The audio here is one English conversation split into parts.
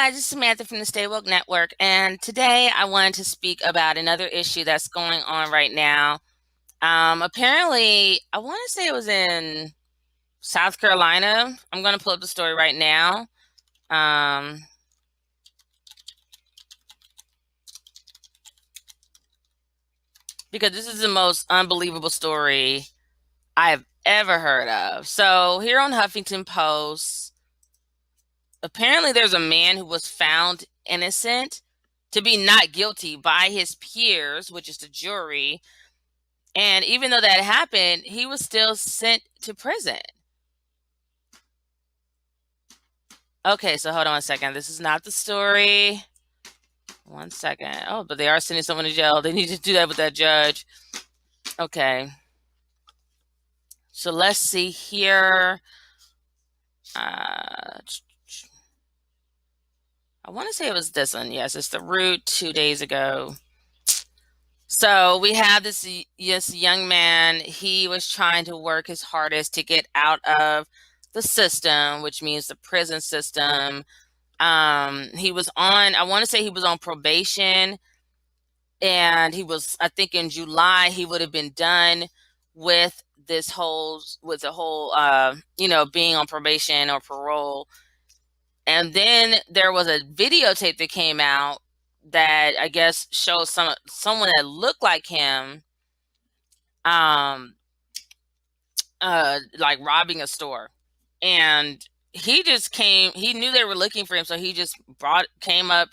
Hi, this is Samantha from the Stay Woke Network, and today I wanted to speak about another issue that's going on right now. Apparently, I want to say it was in South Carolina. I'm going to pull up the story right now um, because this is the most unbelievable story I've ever heard of. So, here on Huffington Post, apparently there's a man who was found innocent to be not guilty by his peers, which is the jury. And even though that happened, he was still sent to prison. Okay, so hold on a second. This is not the story. One second. Oh, but they are sending someone to jail. They need to do that with that judge. Okay. So let's see here. I want to say it was this one. Yes, it's the Root 2 days ago. So we have this young man. He was trying to work his hardest to get out of the system, which means the prison system. He was on, I want to say he was on probation, and he was, I think in July, he would have been done with the whole, being on probation or parole. And then there was a videotape that came out that I guess shows someone that looked like him, um, like robbing a store. And he knew they were looking for him, so he just came up,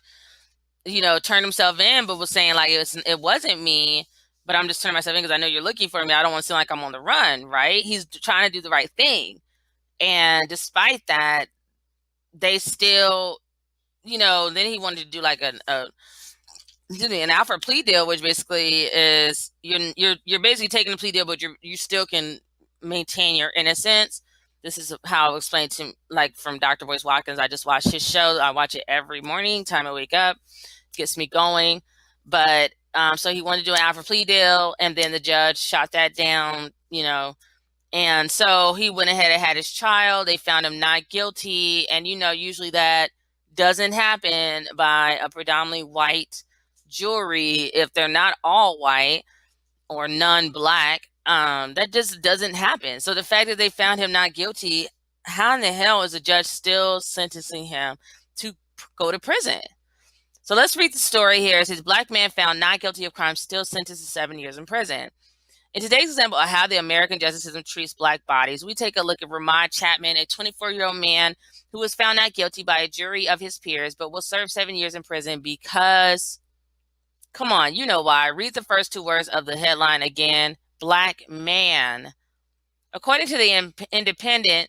turned himself in, but was saying like it wasn't me, but I'm just turning myself in because I know you're looking for me. I don't want to seem like I'm on the run, right? He's trying to do the right thing. And despite that, they still, then he wanted to do like an out plea deal, which basically is you're basically taking a plea deal, but you still can maintain your innocence. This is how I'll explain to like from Dr. Boyce Watkins. I just watch his show. I watch it every morning, time I wake up. It gets me going. But so he wanted to do an out plea deal, and then the judge shot that down, and so he went ahead and had his trial. They found him not guilty, and usually that doesn't happen by a predominantly white jury if they're not all white or non-black. That just doesn't happen. So the fact that they found him not guilty, how in the hell is the judge still sentencing him to go to prison? So let's read the story here. It says, Black man found not guilty of crime, still sentenced to 7 years in prison. In today's example of how the American justice system treats Black bodies, we take a look at Ramad Chapman, a 24-year-old man who was found not guilty by a jury of his peers, but will serve 7 years in prison because, come on, you know why. Read the first two words of the headline again. Black man. According to the Independent,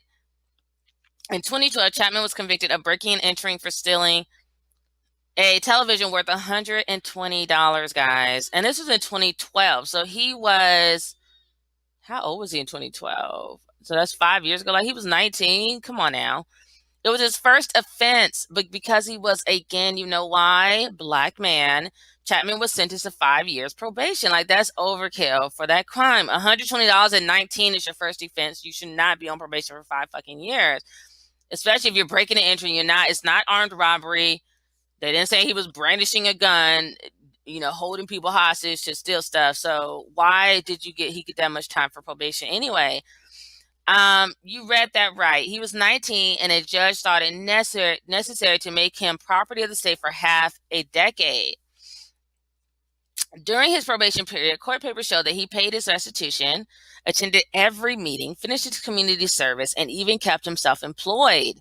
in 2012, Chapman was convicted of breaking and entering for stealing a television worth $120, guys. And this was in 2012. So how old was he in 2012? So that's 5 years ago. Like he was 19. Come on now. It was his first offense, but because he was, again, you know why? Black man. Chapman was sentenced to 5 years probation. Like that's overkill for that crime. $120 at 19 is your first offense. You should not be on probation for 5 fucking years. Especially if you're breaking and entering, it's not armed robbery. They didn't say he was brandishing a gun, holding people hostage to steal stuff. So why did he get that much time for probation anyway? You read that right. He was 19, and a judge thought it necessary to make him property of the state for half a decade. During his probation period, court papers show that he paid his restitution, attended every meeting, finished his community service, and even kept himself employed,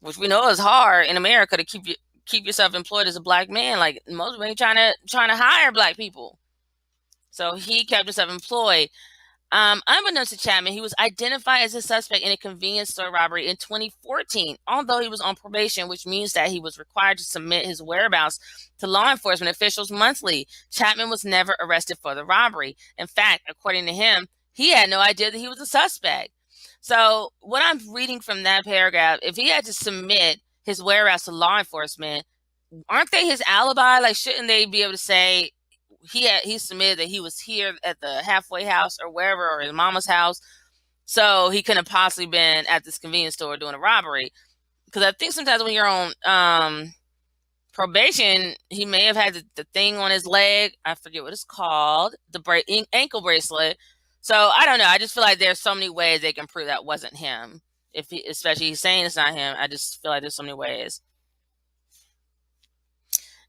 which we know is hard in America to keep yourself employed as a Black man. Like most men trying to hire Black people. So he kept himself employed. Unbeknownst to Chapman, he was identified as a suspect in a convenience store robbery in 2014, although he was on probation, which means that he was required to submit his whereabouts to law enforcement officials monthly. Chapman was never arrested for the robbery. In fact, according to him, he had no idea that he was a suspect. So what I'm reading from that paragraph, if he had to submit his whereabouts to law enforcement, aren't they his alibi? Like, shouldn't they be able to say, he submitted that he was here at the halfway house or wherever, or his mama's house, so he couldn't have possibly been at this convenience store doing a robbery. because I think sometimes when you're on probation, he may have had the thing on his leg. I forget what it's called, the ankle bracelet. So I don't know. I just feel like there's so many ways they can prove that wasn't him. If he, especially he's saying it's not him, I just feel like there's so many ways.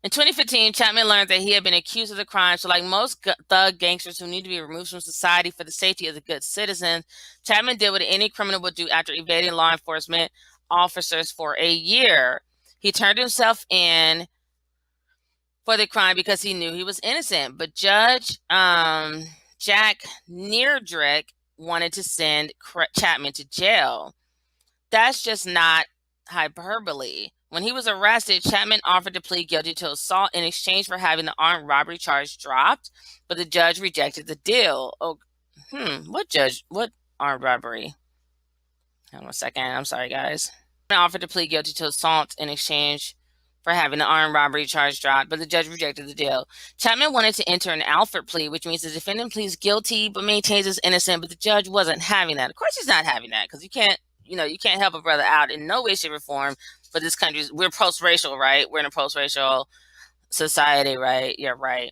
In 2015, Chapman learned that he had been accused of the crime. So, like most thug gangsters who need to be removed from society for the safety of the good citizens, Chapman did what any criminal would do after evading law enforcement officers for a year. He turned himself in for the crime because he knew he was innocent. But Judge Jack Neerdrick wanted to send Chapman to jail. That's just not hyperbole. When he was arrested, Chapman offered to plead guilty to assault in exchange for having the armed robbery charge dropped, but the judge rejected the deal. Oh, what judge? What armed robbery? Hold on a second. I'm sorry, guys. Chapman offered to plead guilty to assault in exchange for having the armed robbery charge dropped, but the judge rejected the deal. Chapman wanted to enter an Alford plea, which means the defendant pleads guilty but maintains his innocence, but the judge wasn't having that. Of course he's not having that, because you can't help a brother out in no way, shape, or form. For this country, we're post-racial, right? We're in a post-racial society, right? Yeah, right.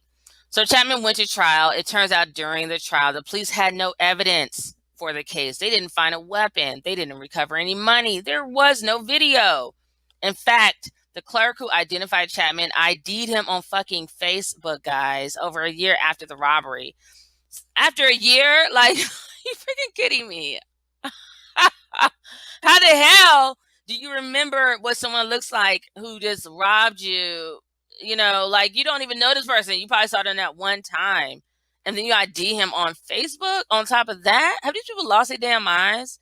So Chapman went to trial. It turns out during the trial, the police had no evidence for the case. They didn't find a weapon. They didn't recover any money. There was no video. In fact, the clerk who identified Chapman ID'd him on fucking Facebook, guys, over a year after the robbery. After a year? Like, you freaking kidding me? How the hell do you remember what someone looks like who just robbed you? Like, you don't even know this person. You probably saw them that one time. And then you ID him on Facebook on top of that? Have these people lost their damn minds?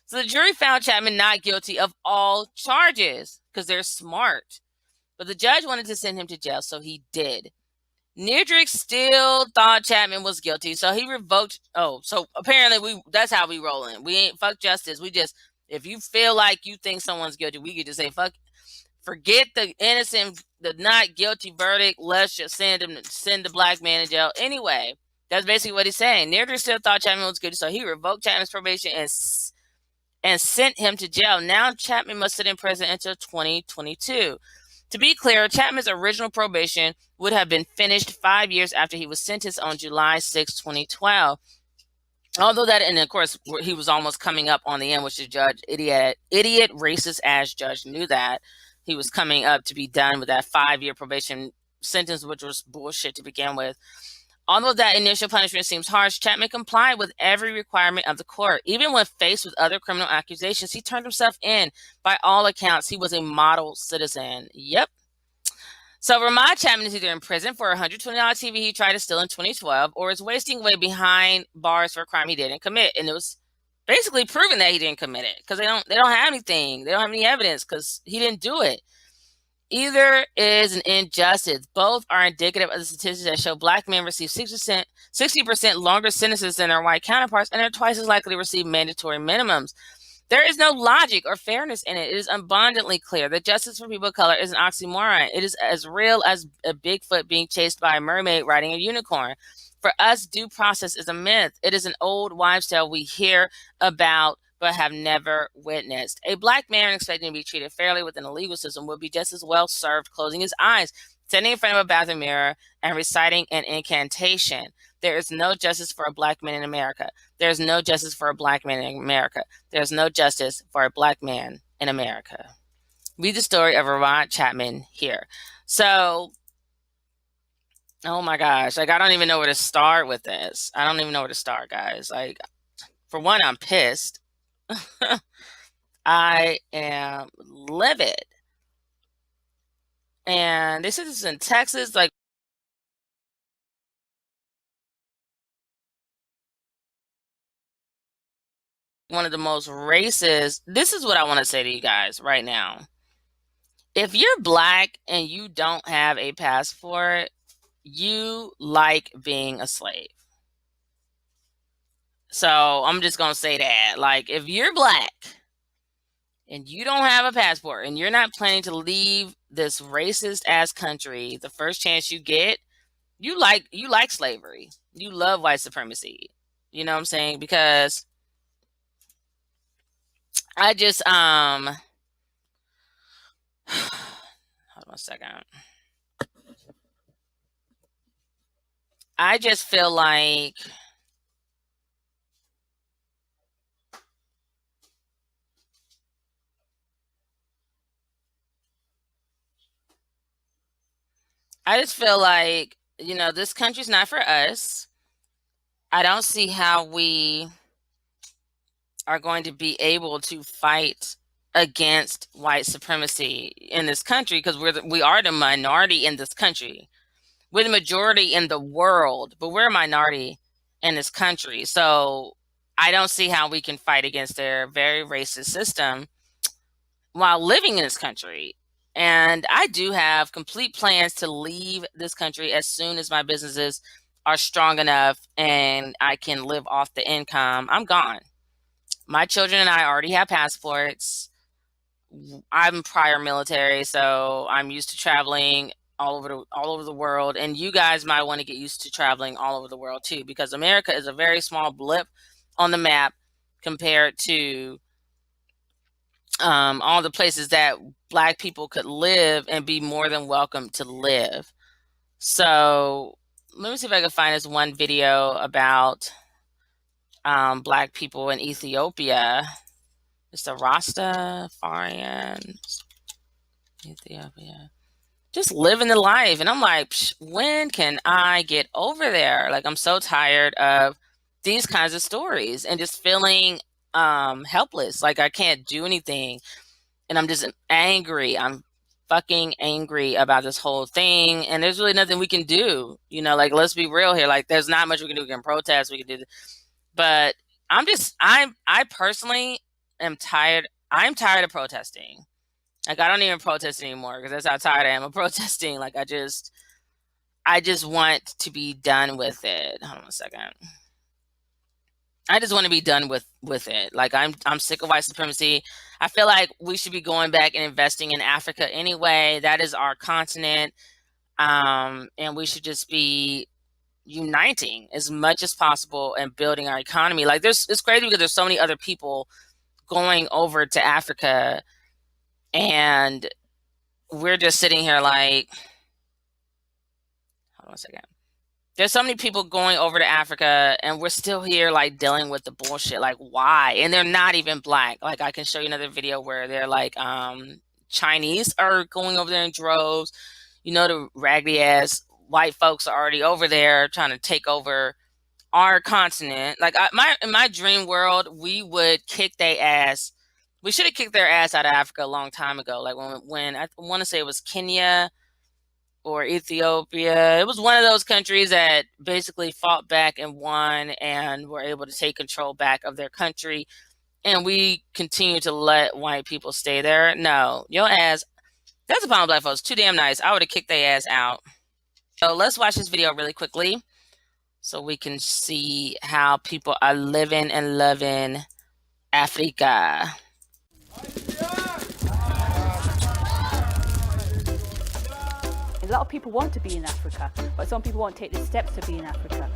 So the jury found Chapman not guilty of all charges because they're smart. But the judge wanted to send him to jail, so he did. Neerdrick still thought Chapman was guilty, so he revoked. Oh, so apparently that's how we rolling. We ain't fuck justice. We just, if you feel like you think someone's guilty, we could just say forget the innocent, the not guilty verdict. Let's just send the black man to jail. Anyway, that's basically what he's saying. Neerdrick still thought Chapman was guilty, so he revoked Chapman's probation and sent him to jail. Now Chapman must sit in prison until 2022. To be clear, Chapman's original probation would have been finished 5 years after he was sentenced on July 6, 2012. Although that, and of course, he was almost coming up on the end, which the judge, idiot, racist ass judge, knew that. He was coming up to be done with that 5-year probation sentence, which was bullshit to begin with. Although that initial punishment seems harsh, Chapman complied with every requirement of the court. Even when faced with other criminal accusations, he turned himself in. By all accounts, he was a model citizen. Yep. So Ramad Chapman is either in prison for a $120 TV he tried to steal in 2012, or is wasting away behind bars for a crime he didn't commit. And it was basically proven that he didn't commit it because they don't have anything. They don't have any evidence because he didn't do it. Either is an injustice. Both are indicative of the statistics that show black men receive 60% longer sentences than their white counterparts, and are twice as likely to receive mandatory minimums. There is no logic or fairness in it. It is abundantly clear that justice for people of color is an oxymoron. It is as real as a Bigfoot being chased by a mermaid riding a unicorn. For us, due process is a myth. It is an old wives' tale we hear about but have never witnessed. A black man expecting to be treated fairly within the legal system would be just as well served closing his eyes, standing in front of a bathroom mirror, and reciting an incantation. There is no justice for a black man in America. There is no justice for a black man in America. There is no justice for a black man in America. Read the story of Ramad Chapman here. So, oh my gosh, like, I don't even know where to start with this. I don't even know where to start, guys. Like, for one, I'm pissed. I am livid. And this is in Texas, like, one of the most racist. This is what I want to say to you guys right now. If you're black and you don't have a passport, you like being a slave. So I'm just going to say that. Like, if you're black and you don't have a passport and you're not planning to leave this racist ass country the first chance you get, you like slavery. You love white supremacy. You know what I'm saying? Because I just Hold on a second. I just feel like this country's not for us. I don't see how we are going to be able to fight against white supremacy in this country because we are the minority in this country. We're the majority in the world, but we're a minority in this country. So I don't see how we can fight against their very racist system while living in this country. And I do have complete plans to leave this country as soon as my businesses are strong enough and I can live off the income. I'm gone. My children and I already have passports. I'm prior military, so I'm used to traveling all over the world. And you guys might want to get used to traveling all over the world too, because America is a very small blip on the map compared to all the places that Black people could live and be more than welcome to live. So let me see if I can find this one video about Black people in Ethiopia. It's the Rastafarians, Ethiopia. Just living the life. And I'm like, when can I get over there? Like, I'm so tired of these kinds of stories and just feeling helpless. Like, I can't do anything. And I'm just angry. I'm fucking angry about this whole thing. And there's really nothing we can do. Like, let's be real here. Like, there's not much we can do. We can protest. We can do. But I personally am tired. I'm tired of protesting. Like, I don't even protest anymore because that's how tired I am of protesting. Like, I just want to be done with it. Hold on a second. I just want to be done with it. Like, I'm sick of white supremacy. I feel like we should be going back and investing in Africa anyway. That is our continent. And we should just be uniting as much as possible and building our economy. Like, it's crazy because there's so many other people going over to Africa and we're just sitting here like, hold on a second. There's so many people going over to Africa and we're still here like dealing with the bullshit. Like, why? And they're not even Black. Like, I can show you another video where they're like Chinese are going over there in droves. The raggedy ass white folks are already over there trying to take over our continent. Like, in my dream world, we would kick their ass. We should have kicked their ass out of Africa a long time ago. Like, when I want to say it was Kenya or Ethiopia. It was one of those countries that basically fought back and won and were able to take control back of their country. And we continue to let white people stay there. No, your ass, that's the problem with Black folks. Too damn nice. I would have kicked their ass out. So let's watch this video really quickly so we can see how people are living and loving Africa. A lot of people want to be in Africa, but some people won't take the steps to be in Africa.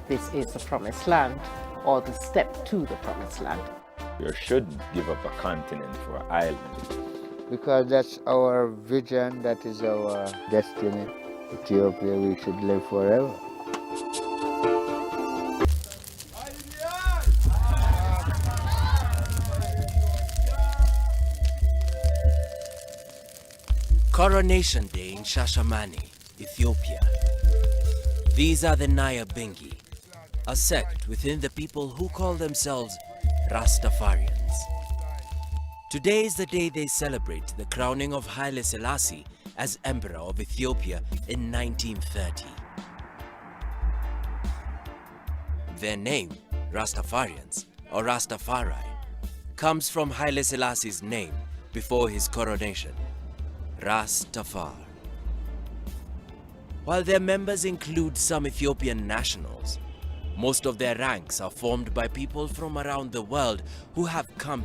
This is the promised land, or the step to the promised land. You shouldn't give up a continent for an island. Because that's our vision, that is our destiny. Ethiopia, we should live forever. Coronation Day in Shashamane, Ethiopia. These are the Nyabingi, a sect within the people who call themselves Rastafarians. Today is the day they celebrate the crowning of Haile Selassie as Emperor of Ethiopia in 1930. Their name, Rastafarians, or Rastafari, comes from Haile Selassie's name before his coronation, Rastafar. While their members include some Ethiopian nationals, most of their ranks are formed by people from around the world who have come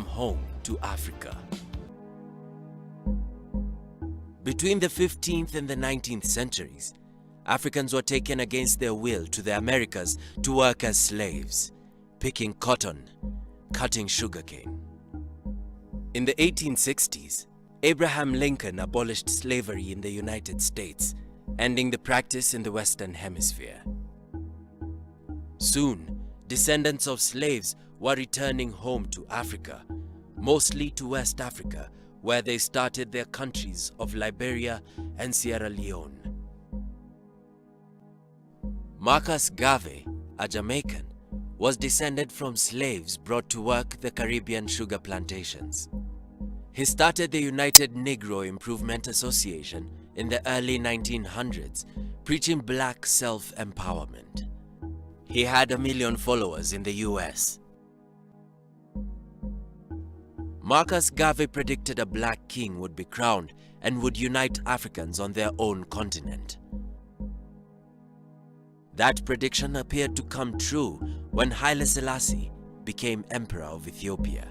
home to Africa. Between the 15th and the 19th centuries, Africans were taken against their will to the Americas to work as slaves, picking cotton, cutting sugarcane. In the 1860s, Abraham Lincoln abolished slavery in the United States, ending the practice in the Western Hemisphere. Soon, descendants of slaves were returning home to Africa, mostly to West Africa, where they started their countries of Liberia and Sierra Leone. Marcus Garvey, a Jamaican, was descended from slaves brought to work the Caribbean sugar plantations. He started the United Negro Improvement Association in the early 1900s, preaching black self-empowerment. He had 1 million followers in the US. Marcus Garvey predicted a black king would be crowned and would unite Africans on their own continent. That prediction appeared to come true when Haile Selassie became Emperor of Ethiopia.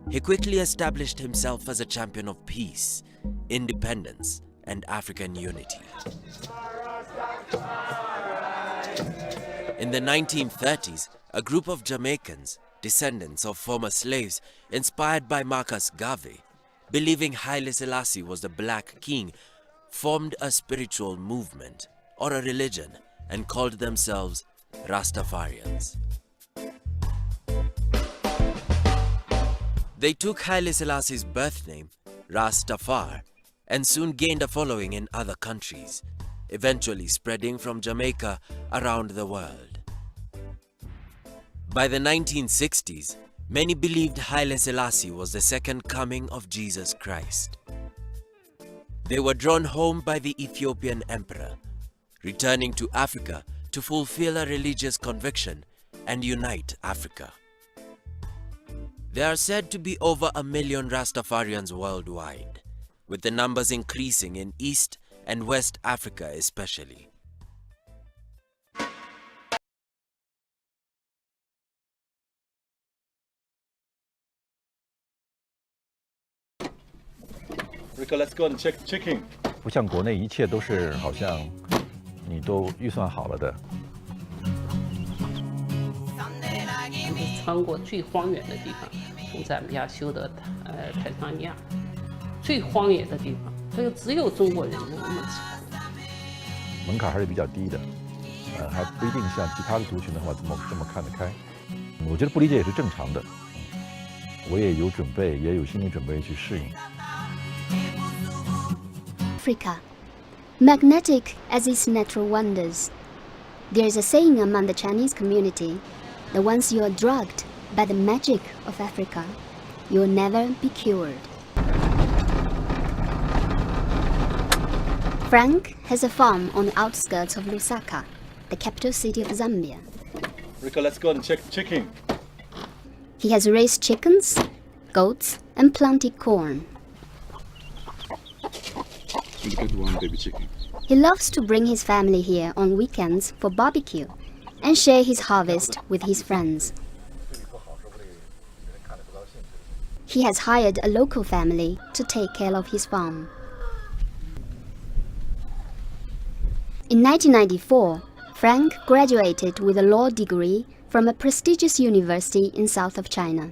He quickly established himself as a champion of peace, independence, and African unity. In the 1930s, a group of Jamaicans, descendants of former slaves, inspired by Marcus Garvey, believing Haile Selassie was the Black King, formed a spiritual movement or a religion and called themselves Rastafarians. They took Haile Selassie's birth name, Rastafar, and soon gained a following in other countries, eventually spreading from Jamaica around the world. By the 1960s, many believed Haile Selassie was the second coming of Jesus Christ. They were drawn home by the Ethiopian emperor, returning to Africa to fulfill a religious conviction and unite Africa. There are said to be over 1 million Rastafarians worldwide, with the numbers increasing in East and West Africa especially. Rico, let's go and check in. 不像国内一切都是好像你都预算好了的。穿过最荒远的地方，从赞比亚修到坦桑尼亚，最荒野的地方，这个只有中国人能那么走。门槛还是比较低的，还不一定像其他的族群的话这么看得开。我觉得不理解也是正常的，我也有准备，也有心理准备去适应。 Africa, magnetic as its natural wonders. There is a saying among the Chinese community that once you are drugged by the magic of Africa, you will never be cured. Frank has a farm on the outskirts of Lusaka, the capital city of Zambia. Rico, let's go and check in. He has raised chickens, goats, and planted corn. Look at one baby chicken. He loves to bring his family here on weekends for barbecue and share his harvest with his friends. He has hired a local family to take care of his farm. In 1994, Frank graduated with a law degree from a prestigious university in south of China.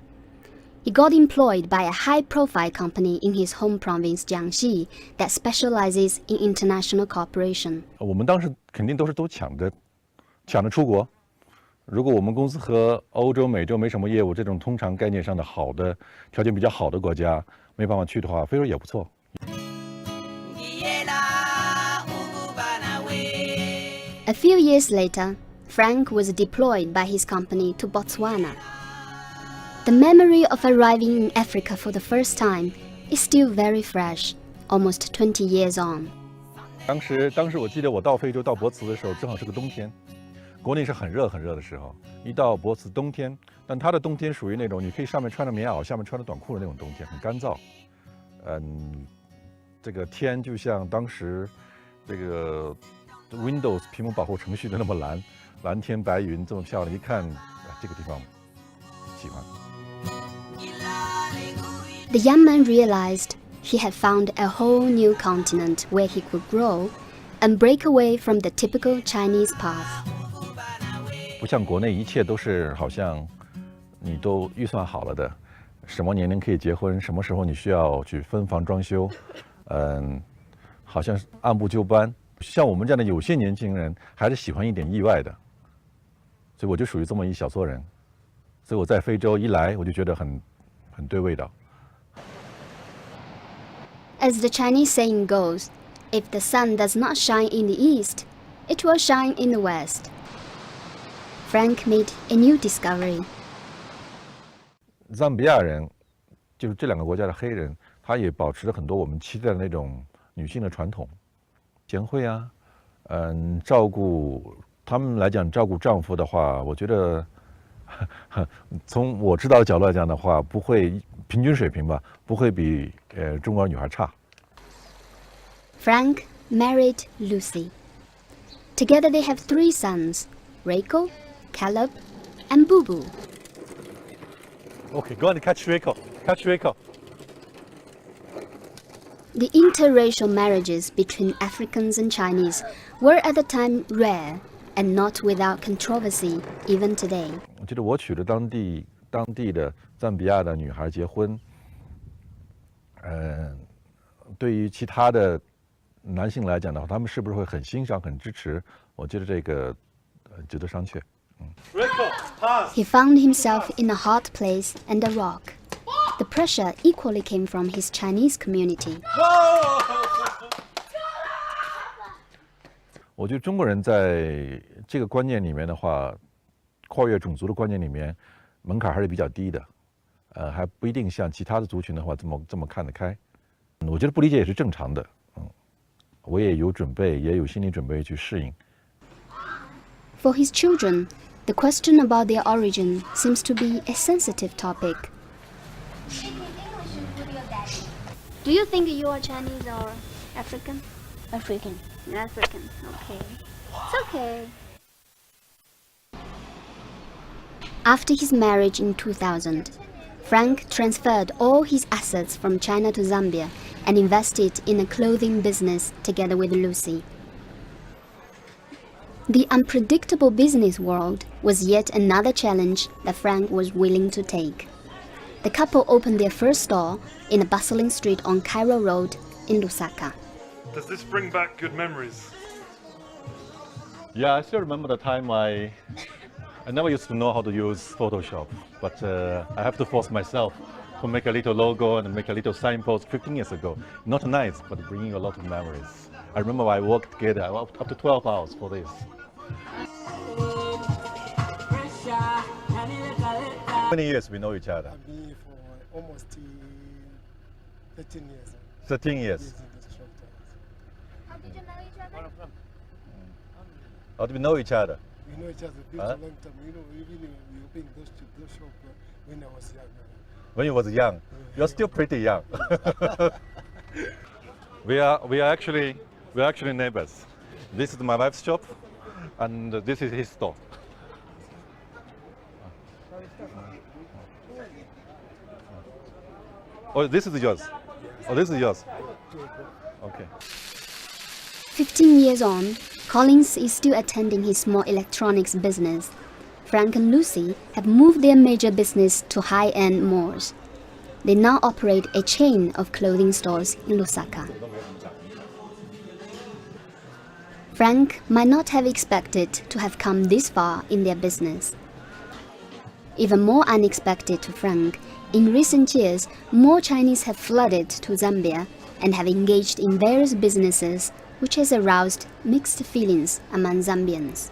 He got employed by a high-profile company in his home province Jiangxi that specializes in international cooperation. 我们当时肯定都抢着出国。如果我们公司和欧洲、美洲没什么业务，这种通常概念上的好的条件比较好的国家没办法去的话，非洲也不错。A few years later, Frank was deployed by his company to Botswana. The memory of arriving in Africa for the first time is still very fresh, almost 20 years on. 当时我记得我到非洲到博茨的时候，正好是个冬天，国内是很热的时候。一到博茨冬天，但它的冬天属于那种你可以上面穿着棉袄，下面穿着短裤的那种冬天，很干燥。这个天就像当时这个 Windows 屏幕保护程序的那么蓝天白云这么漂亮，一看这个地方喜欢。 The young man realized he had found a whole new continent where he could grow and break away from the typical Chinese path. 不像国内一切都是好像你都预算好了的，什么年龄可以结婚，什么时候你需要去分房装修，好像是按部就班。像我们这样的有些年轻人，还是喜欢一点意外的，所以我就属于这么一小撮人。所以我在非洲一来，我就觉得很对味道。As the Chinese saying goes, if the sun does not shine in the east, it will shine in the west. Frank made a new discovery. 赞比亚人，就是这两个国家的黑人，他也保持着很多我们期待的那种女性的传统，贤惠啊，照顾他们来讲，照顾丈夫的话，我觉得，从我知道的角度来讲的话，不会平均水平吧，不会比中国女孩差。Frank married Lucy. Together they have 3 sons, Reiko, Caleb, and Boo Boo. Okay, go on, catch Reiko. Catch Reiko. The interracial marriages between Africans and Chinese were at the time rare and not without controversy even today. 我记得我娶了当地的赞比亚的女孩结婚，对于其他的男性来讲的话，他们是不是会很欣赏、很支持？我觉得这个值得商榷。He found himself in a hard place and a rock. The pressure equally came from his Chinese community. 我觉得中国人在这个观念里面的话，跨越种族的观念里面，门槛还是比较低的，还不一定像其他的族群的话这么看得开。我觉得不理解也是正常的，我也有准备，也有心理准备去适应。For his children, the question about their origin seems to be a sensitive topic. Do you think you are Chinese or African? African. African, okay. It's okay. After his marriage in 2000, Frank transferred all his assets from China to Zambia and invested in a clothing business together with Lucy. The unpredictable business world was yet another challenge that Frank was willing to take. The couple opened their first store in a bustling street on Cairo Road in Lusaka. Does this bring back good memories? Yeah, I still remember the time I never used to know how to use Photoshop, but I have to force myself to make a little logo and make a little signpost 15 years ago. Not nice, but bringing a lot of memories. I remember I worked together up to 12 hours for this. How many years we know each other? I've been here for almost 13 years. 13 years. How did you know each other? How do we know each other? We know each other a long time. You know, even we opened those shops when I was young. When you was young, you're still pretty young. we are actually neighbors. This is my wife's shop, and this is his store. Oh, this is yours. Oh, this is yours. Okay. 15 years on, Collins is still attending his small electronics business. Frank and Lucy have moved their major business to high-end malls. They now operate a chain of clothing stores in Lusaka. Frank might not have expected to have come this far in their business. Even more unexpected to Frank, in recent years, more Chinese have flooded to Zambia and have engaged in various businesses, which has aroused mixed feelings among Zambians.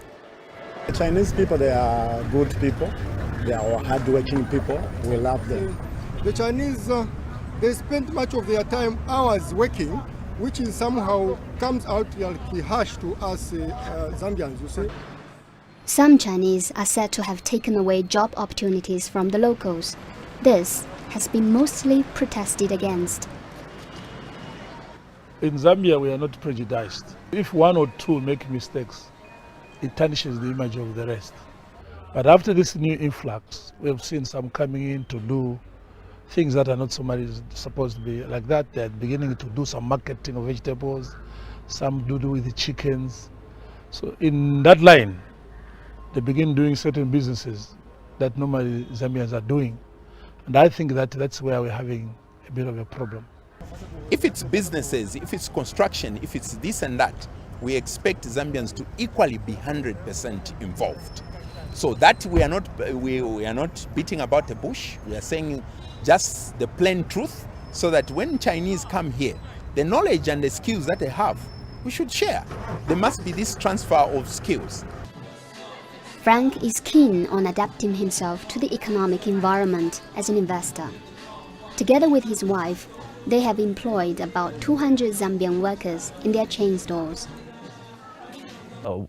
The Chinese people, they are good people. They are hardworking people. We love them. The Chinese, they spend much of their time hours working, which is somehow comes out like harsh to us Zambians, you see. Some Chinese are said to have taken away job opportunities from the locals. This has been mostly protested against. In Zambia, we are not prejudiced. If one or two make mistakes, it tarnishes the image of the rest. But after this new influx, we have seen some coming in to do things that are not so much supposed to be like that. They're beginning to do some marketing of vegetables, some do with the chickens. So in that line, they begin doing certain businesses that normally Zambians are doing. And I think that that's where we're having a bit of a problem. If it's businesses, if it's construction, if it's this and that, we expect Zambians to equally be 100% involved. So that we are not beating about the bush. We are saying just the plain truth, so that when Chinese come here, the knowledge and the skills that they have, we should share. There must be this transfer of skills. Frank is keen on adapting himself to the economic environment as an investor. Together with his wife, they have employed about 200 Zambian workers in their chain stores. All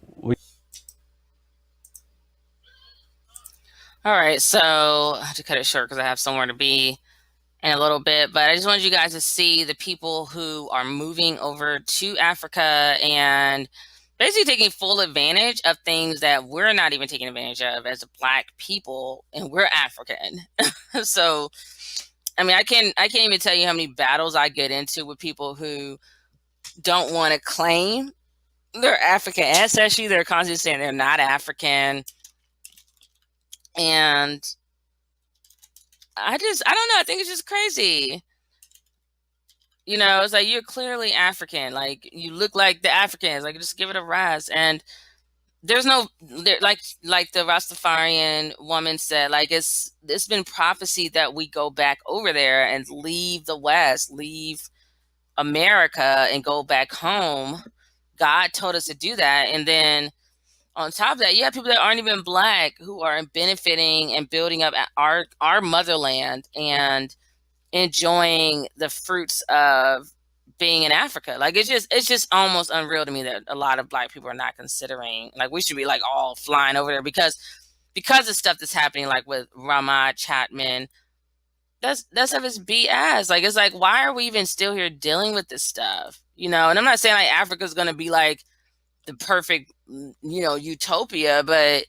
right, so I have to cut it short because I have somewhere to be in a little bit, but I just wanted you guys to see the people who are moving over to Africa and basically taking full advantage of things that we're not even taking advantage of as Black people, and we're African. So, I mean, I can't even tell you how many battles I get into with people who don't want to claim their African ancestry. They're constantly saying they're not African. And I don't know. I think it's just crazy. You know, it's like, you're clearly African. Like, you look like the Africans. Like, just give it a rise. And there's no, like the Rastafarian woman said, like, it's been prophesied that we go back over there and leave the West, leave America and go back home. God told us to do that. And then on top of that, you have people that aren't even Black who are benefiting and building up our motherland and enjoying the fruits of being in Africa. Like, it's just almost unreal to me that a lot of Black people are not considering, like, we should be like all flying over there because of stuff that's happening, like with Ramad Chapman. That stuff is BS. Like, it's like, why are we even still here dealing with this stuff? You know, and I'm not saying like Africa's gonna be like the perfect, utopia, but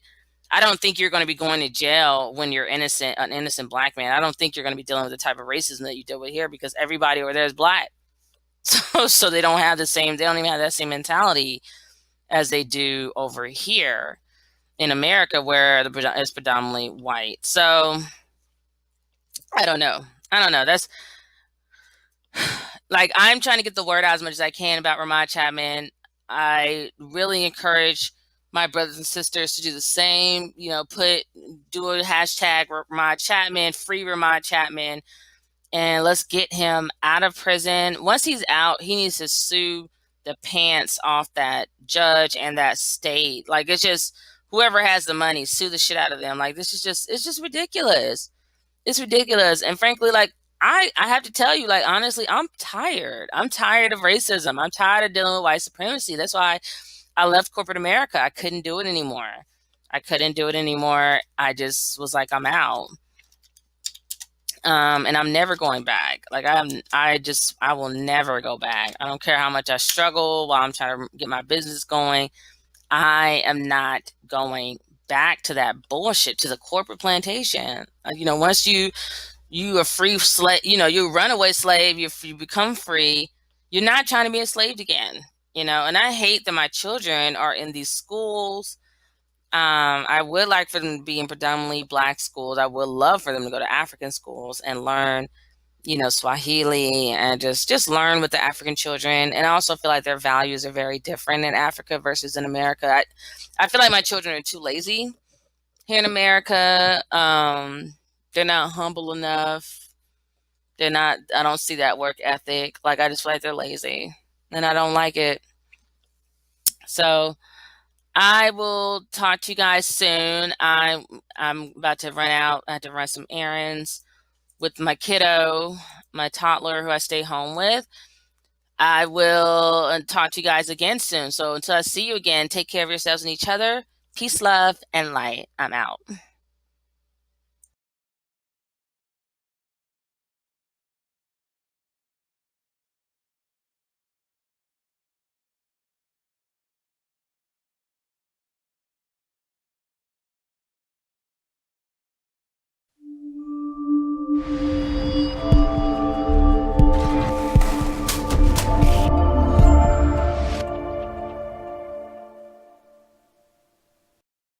I don't think you're going to be going to jail when you're an innocent Black man. I don't think you're going to be dealing with the type of racism that you deal with here because everybody over there is Black. So they don't even have that same mentality as they do over here in America, where it's predominantly white. So I don't know. That's like, I'm trying to get the word out as much as I can about Ramad Chapman. I really encourage my brothers and sisters to do the same. Do a hashtag Ramad Chapman, free Ramad Chapman, and let's get him out of prison. Once he's out, he needs to sue the pants off that judge and that state. Like, it's just, whoever has the money, sue the shit out of them. Like, it's just ridiculous. It's ridiculous. And frankly, like, I have to tell you, like, honestly, I'm tired. I'm tired of racism. I'm tired of dealing with white supremacy. That's why I left corporate America. I couldn't do it anymore. I just was like, I'm out. And I'm never going back. Like, I will never go back. I don't care how much I struggle while I'm trying to get my business going. I am not going back to that bullshit, to the corporate plantation. Once you a free slave, you're a runaway slave, you become free, you're not trying to be enslaved again, and I hate that my children are in these schools. I would like for them to be in predominantly Black schools. I would love for them to go to African schools and learn, Swahili and just learn with the African children. And I also feel like their values are very different in Africa versus in America. I feel like my children are too lazy here in America. They're not humble enough. I don't see that work ethic. Like, I just feel like they're lazy and I don't like it. So I will talk to you guys soon. I'm about to run out. I have to run some errands with my kiddo, my toddler who I stay home with. I will talk to you guys again soon. So until I see you again, take care of yourselves and each other. Peace, love, and light. I'm out.